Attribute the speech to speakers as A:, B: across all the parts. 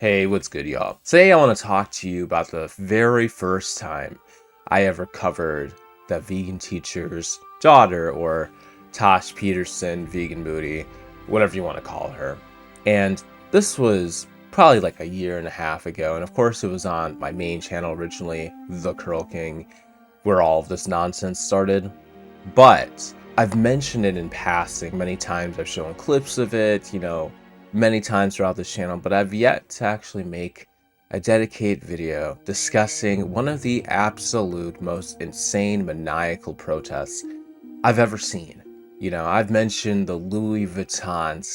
A: Hey, what's good, y'all? Today I want to talk to you about the very first time I ever covered the vegan teacher's daughter, or Tash Peterson, vegan booty, whatever you want to call her. And this was probably like a year and a half ago, and of course it was on my main channel originally, The Curl King, where all of this nonsense started. But I've mentioned it in passing many times. I've shown clips of it, many times throughout this channel, but I've yet to actually make a dedicated video discussing one of the absolute most insane maniacal protests I've ever seen. I've mentioned the Louis Vuitton,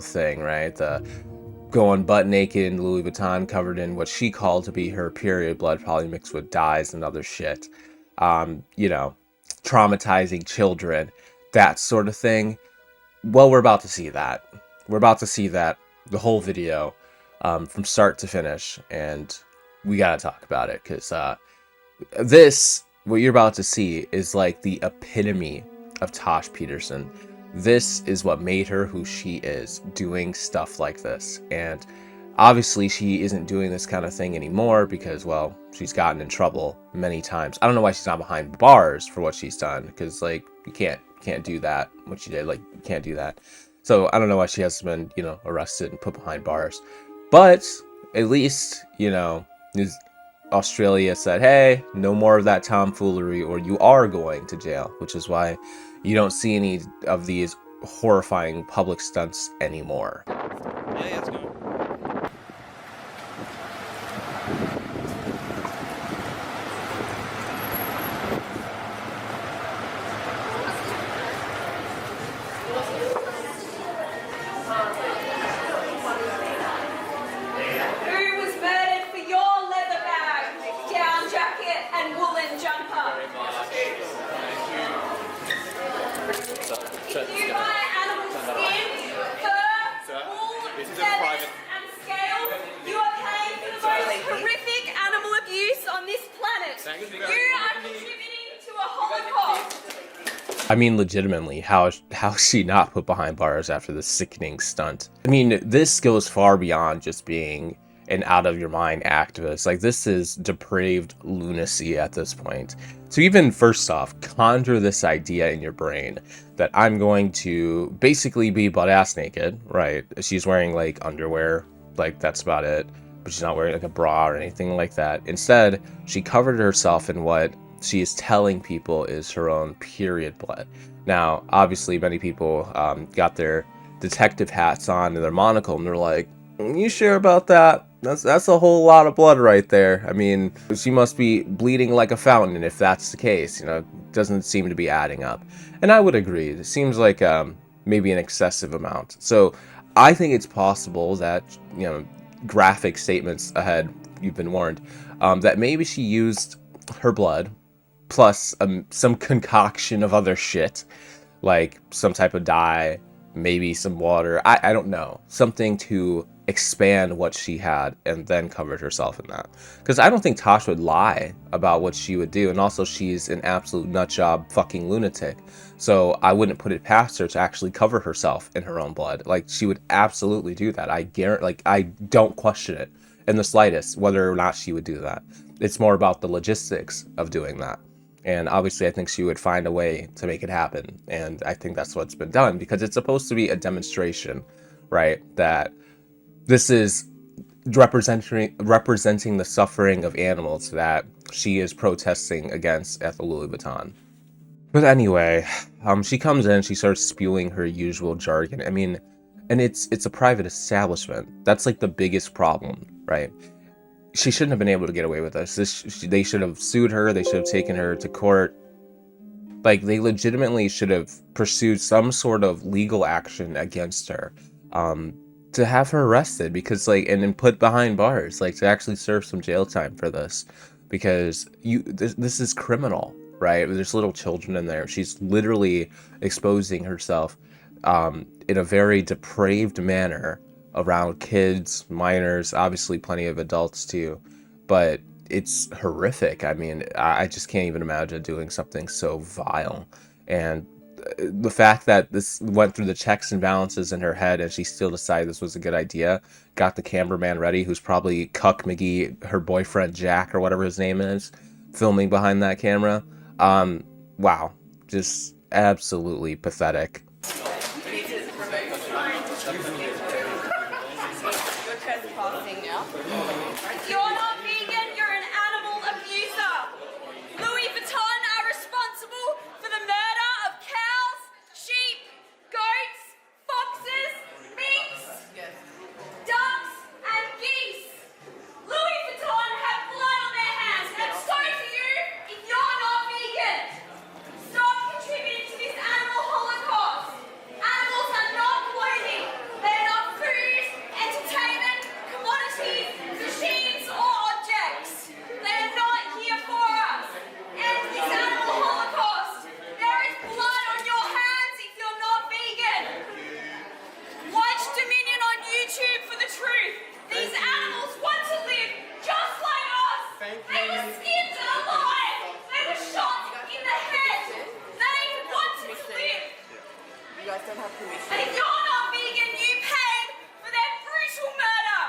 A: thing, right? The going butt naked in Louis Vuitton covered in what she called to be her period blood, probably mixed with dyes and other shit. Um, you know, Traumatizing children, that sort of thing. Well, we're about to see that. We're about to see that, the whole video, from start to finish, and we gotta talk about it, because what you're about to see is like the epitome of Tosh Peterson. This is what made her who she is, doing stuff like this. And obviously she isn't doing this kind of thing anymore because, well, she's gotten in trouble many times. I don't know why she's not behind bars for what she's done, because like you can't do that, what she did. Like, you can't do that. So I don't know why she hasn't been, arrested and put behind bars. But at least, Australia said, hey, no more of that tomfoolery or you are going to jail, which is why you don't see any of these horrifying public stunts anymore.
B: Yeah, let's go.
C: Who was murdered for your leather bag, down jacket, and woolen jumper? If you buy animal skin, fur, wool, feathers, and scales, you are paying for the most horrific animal abuse on this planet. You are contributing to a holocaust.
A: I mean, legitimately, how is she not put behind bars after this sickening stunt? I mean, this goes far beyond just being an out-of-your-mind activist. Like, this is depraved lunacy at this point. So even first off, conjure this idea in your brain that I'm going to basically be butt-ass naked, right? She's wearing, like, underwear, like, that's about it. But she's not wearing, like, a bra or anything like that. Instead, she covered herself in what she is telling people is her own period blood. Now, obviously, many people got their detective hats on and their monocle, and they're like, "You sure about that? That's a whole lot of blood right there. I mean, she must be bleeding like a fountain if that's the case. It doesn't seem to be adding up." And I would agree. It seems like maybe an excessive amount. So I think it's possible that, graphic statements ahead, you've been warned, that maybe she used her blood plus some concoction of other shit, like some type of dye, maybe some water. I don't know. Something to expand what she had, and then covered herself in that. Because I don't think Tosh would lie about what she would do. And also, she's an absolute nutjob fucking lunatic. So I wouldn't put it past her to actually cover herself in her own blood. Like, she would absolutely do that. I guarantee, like, I don't question it in the slightest whether or not she would do that. It's more about the logistics of doing that. And obviously, I think she would find a way to make it happen. And I think that's what's been done, because it's supposed to be a demonstration, right? That this is representing the suffering of animals that she is protesting against at the Louis Vuitton. But anyway, she comes in, she starts spewing her usual jargon. I mean, and it's a private establishment. That's like the biggest problem, right? She shouldn't have been able to get away with this. They should have sued her. They should have taken her to court. Like, they legitimately should have pursued some sort of legal action against her, to have her arrested, because and then put behind bars, like to actually serve some jail time for this, because this is criminal, right? There's little children in there. She's literally exposing herself, in a very depraved manner around kids, minors, obviously plenty of adults too, but it's horrific. I mean, I just can't even imagine doing something so vile. And the fact that this went through the checks and balances in her head and she still decided this was a good idea, got the cameraman ready, who's probably Cuck McGee, her boyfriend Jack or whatever his name is, filming behind that camera. Wow, just absolutely pathetic.
C: If you're not vegan, you're an animal abuser. Louis Vuitton are responsible for the murder of cows, sheep, goats, foxes, minks, ducks, and geese. Louis Vuitton have blood on their hands, and so do you if you're not vegan. Stop contributing to this animal holocaust. Animals are not clothing. They're not food, entertainment, commodities, machines, or objects. They are not here for us. End this animal holocaust. There is blood on your hands if you're not vegan. Watch Dominion on YouTube for the truth. These animals want to live just like us. They were skinned alive. They were shot in the head. They wanted to live.
B: You guys don't have permission.
C: And if you're not vegan, you paid for their brutal murder.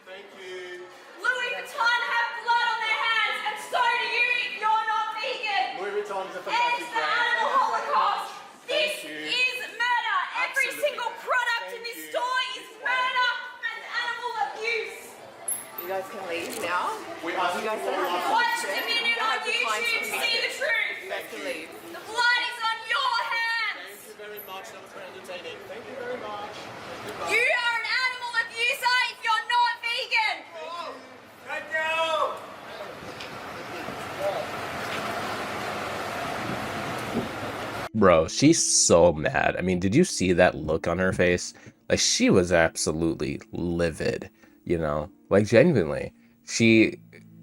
D: Thank you.
C: Louis Vuitton have blood on their hands, and so do you if you're not vegan.
D: Louis Vuitton's a
C: End
D: fantastic
C: the
D: brand.
C: animal holocaust. This
D: you.
C: is murder. Every
D: Absolutely.
C: single product in
D: Thank
C: this
D: you.
C: store is murder and animal abuse.
B: You guys can leave now.
D: We are
B: You guys don't have to
C: Watch
B: permission.
C: Dominion
B: You
C: on
B: have the client's
C: YouTube to see the
B: permission.
C: truth.
B: You guys can leave.
C: The blood is on your hands.
D: Thank you very much. That was very entertaining. Thank you very much. Goodbye.
C: You are an animal abuser if you're not vegan.
D: Thank you.
A: Bro, she's so mad. I mean, did you see that look on her face? Like, she was absolutely livid, you know? Like, genuinely. She,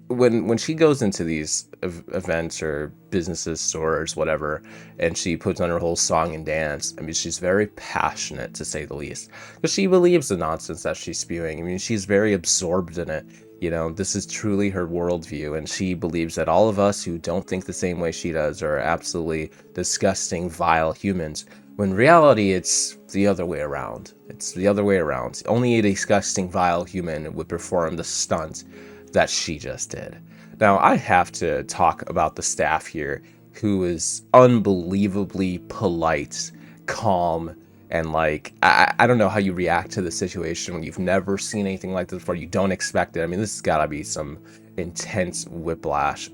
A: when she goes into these events or businesses, stores, whatever, and she puts on her whole song and dance, I mean, she's very passionate, to say the least. Because she believes the nonsense that she's spewing. I mean, she's very absorbed in it. You know, this is truly her worldview, and she believes that all of us who don't think the same way she does are absolutely disgusting, vile humans. When in reality, it's the other way around. It's the other way around. Only a disgusting, vile human would perform the stunt that she just did. Now, I have to talk about the staff here, who is unbelievably polite, calm, and like, I don't know how you react to the situation when you've never seen anything like this before. You don't expect it. I mean, this has got to be some intense whiplash.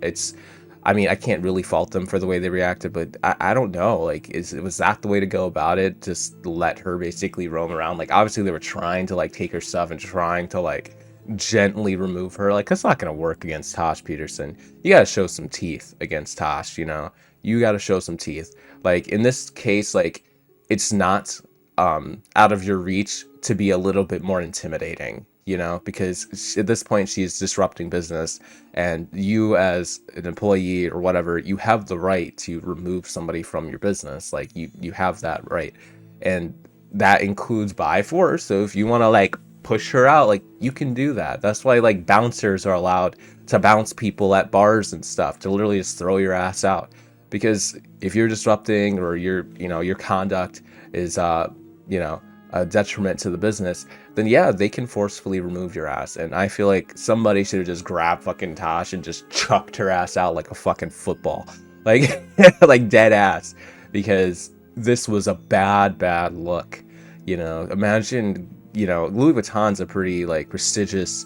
A: I mean, I can't really fault them for the way they reacted, but I don't know. Like, was that the way to go about it? Just let her basically roam around? Like, obviously they were trying to like take her stuff and trying to like gently remove her. Like, that's not going to work against Tash Peterson. You got to show some teeth against Tash, you know? You got to show some teeth. Like, in this case, like, it's not out of your reach to be a little bit more intimidating, you know, because at this point she's disrupting business, and you as an employee or whatever, you have the right to remove somebody from your business. Like, you have that right, and that includes by force. So if you want to like push her out, like, you can do that. That's why like bouncers are allowed to bounce people at bars and stuff, to literally just throw your ass out. Because if you're disrupting, or your conduct is a detriment to the business, then yeah, they can forcefully remove your ass. And I feel like somebody should have just grabbed fucking Tosh and just chucked her ass out like a fucking football, like like dead ass, because this was a bad look. You know, imagine, Louis Vuitton's a pretty like prestigious,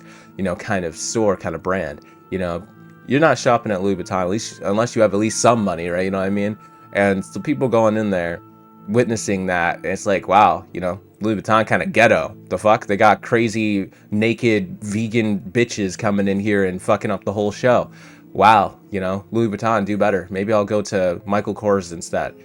A: kind of store, kind of brand. You're not shopping at Louis Vuitton, at least unless you have at least some money, right? You know what I mean? And so people going in there, witnessing that, and it's like, wow, Louis Vuitton kind of ghetto. The fuck? They got crazy, naked, vegan bitches coming in here and fucking up the whole show. Wow, Louis Vuitton, do better. Maybe I'll go to Michael Kors instead.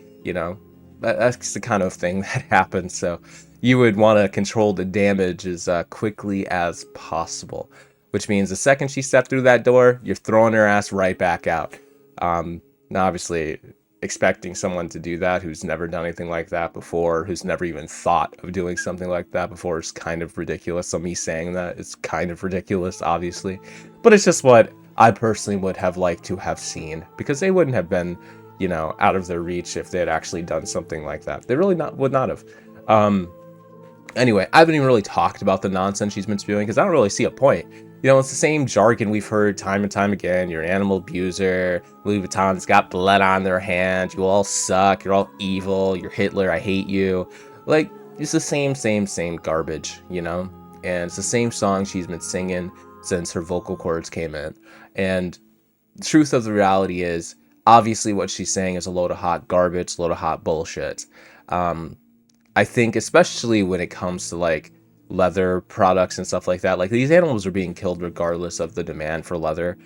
A: That's the kind of thing that happens. So you would want to control the damage as quickly as possible. Which means the second she stepped through that door, you're throwing her ass right back out. Now, obviously, expecting someone to do that who's never done anything like that before, who's never even thought of doing something like that before, is kind of ridiculous. So me saying that is kind of ridiculous, obviously. But it's just what I personally would have liked to have seen, because they wouldn't have been, you know, out of their reach if they had actually done something like that. They really would not have. Um, Anyway, I haven't even really talked about the nonsense she's been spewing because I don't really see a point. You know, it's the same jargon we've heard time and time again. You're an animal abuser. Louis Vuitton's got blood on their hands. You all suck. You're all evil. You're Hitler. I hate you. Like, it's the same garbage, you know? And it's the same song she's been singing since her vocal cords came in. And the truth of the reality is, obviously what she's saying is a load of hot garbage, a load of hot bullshit. I think especially when it comes to like leather products and stuff like that, like these animals are being killed regardless of the demand for leather.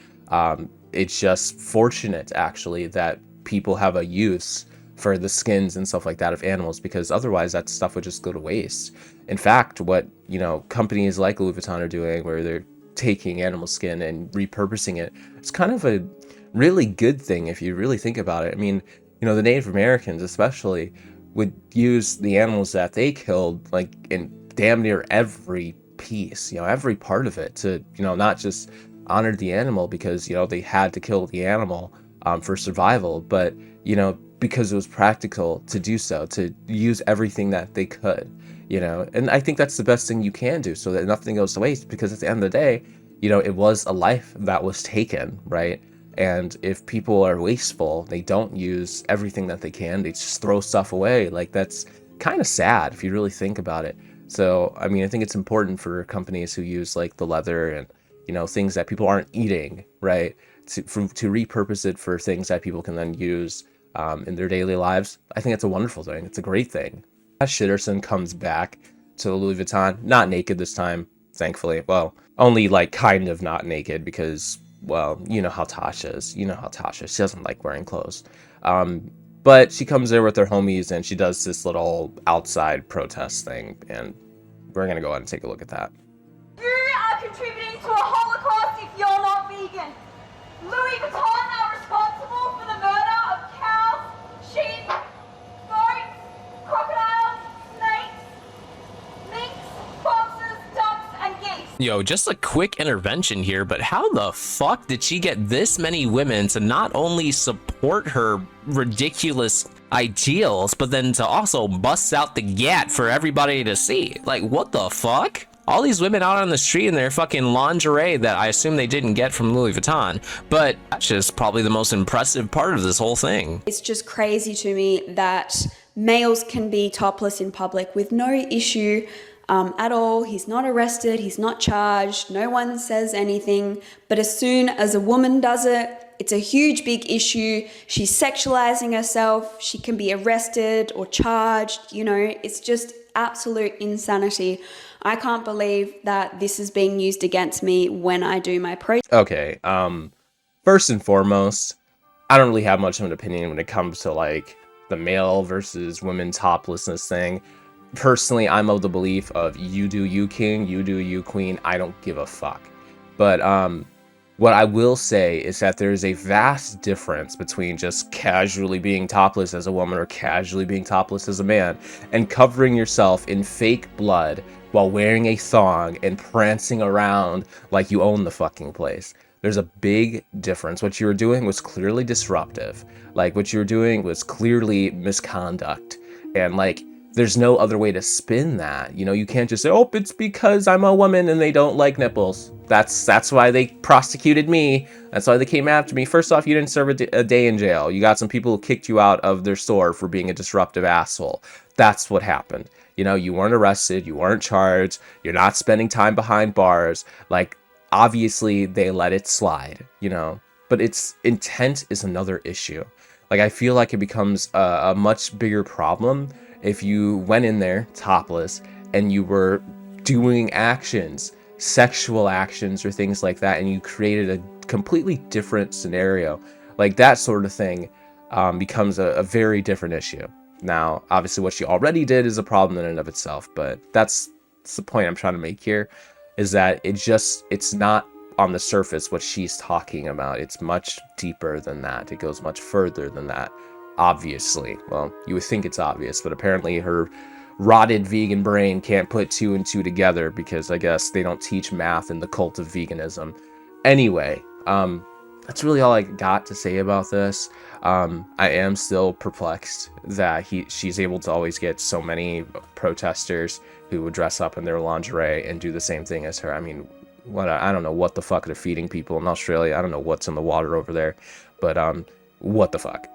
A: It's just fortunate actually that people have a use for the skins and stuff like that of animals, because otherwise that stuff would just go to waste. In fact, what, you know, companies like Louis Vuitton are doing, where they're taking animal skin and repurposing it, it's kind of a really good thing if you really think about it. I mean, you know, the Native Americans especially would use the animals that they killed like in damn near every piece, you know, every part of it, to, you know, not just honor the animal because, you know, they had to kill the animal for survival, but, you know, because it was practical to do so, to use everything that they could, you know. And I think that's the best thing you can do, so that nothing goes to waste, because at the end of the day, you know, it was a life that was taken, right? And if people are wasteful, they don't use everything that they can, they just throw stuff away. Like, that's kind of sad if you really think about it. So, I mean, I think it's important for companies who use like the leather and, you know, things that people aren't eating, right, to repurpose it for things that people can then use in their daily lives. I think it's a wonderful thing. It's a great thing. Tash Peterson comes back to Louis Vuitton, not naked this time, thankfully. Well, only like kind of not naked, because, well, you know how Tash is. You know how Tash is. She doesn't like wearing clothes. But she comes there with her homies and she does this little outside protest thing. And we're going to go ahead and take a look at that.
C: You are contributing to a holocaust if you're not vegan. Louis Vuitton are responsible for the murder of cows, sheep, goats, crocodiles, snakes, minks, foxes, ducks, and geese.
E: Yo, just a quick intervention here, but how the fuck did she get this many women to not only support her ridiculous ideals, but then to also bust out the gat for everybody to see? Like, what the fuck? All these women out on the street in their fucking lingerie that I assume they didn't get from Louis Vuitton, but that's just probably the most impressive part of this whole thing.
F: It's just crazy to me that males can be topless in public with no issue at all. He's not arrested, he's not charged, no one says anything. But as soon as a woman does it, it's a huge big issue. She's sexualizing herself, she can be arrested or charged, you know, it's just absolute insanity. I can't believe that this is being used against me when I do my protest.
A: Okay, first and foremost, I don't really have much of an opinion when it comes to like the male versus women toplessness thing. Personally, I'm of the belief of you do you, king, you do you, queen. I don't give a fuck. But what I will say is that there's a vast difference between just casually being topless as a woman or casually being topless as a man, and covering yourself in fake blood while wearing a thong and prancing around like you own the fucking place. There's a big difference. What you were doing was clearly disruptive. Like, what you were doing was clearly misconduct. And like, there's no other way to spin that. You know, you can't just say, oh, it's because I'm a woman and they don't like nipples. That's why they prosecuted me. That's why they came after me. First off, you didn't serve a day in jail. You got some people who kicked you out of their store for being a disruptive asshole. That's what happened. You know, you weren't arrested. You weren't charged. You're not spending time behind bars. Like, obviously, they let it slide, you know. But its intent is another issue. Like, I feel like it becomes a much bigger problem if you went in there topless and you were doing actions, sexual actions or things like that, and you created a completely different scenario. Like, that sort of thing becomes a very different issue. Now, obviously what she already did is a problem in and of itself, but that's the point I'm trying to make here, is that it's not on the surface what she's talking about. It's much deeper than that. It goes much further than that. Obviously, well, you would think it's obvious, but apparently her rotted vegan brain can't put two and two together, because I guess they don't teach math in the cult of veganism. Anyway, that's really all I got to say about this. I am still perplexed that she's able to always get so many protesters who would dress up in their lingerie and do the same thing as her. I mean, I don't know what the fuck they're feeding people in Australia. I don't know what's in the water over there, but what the fuck.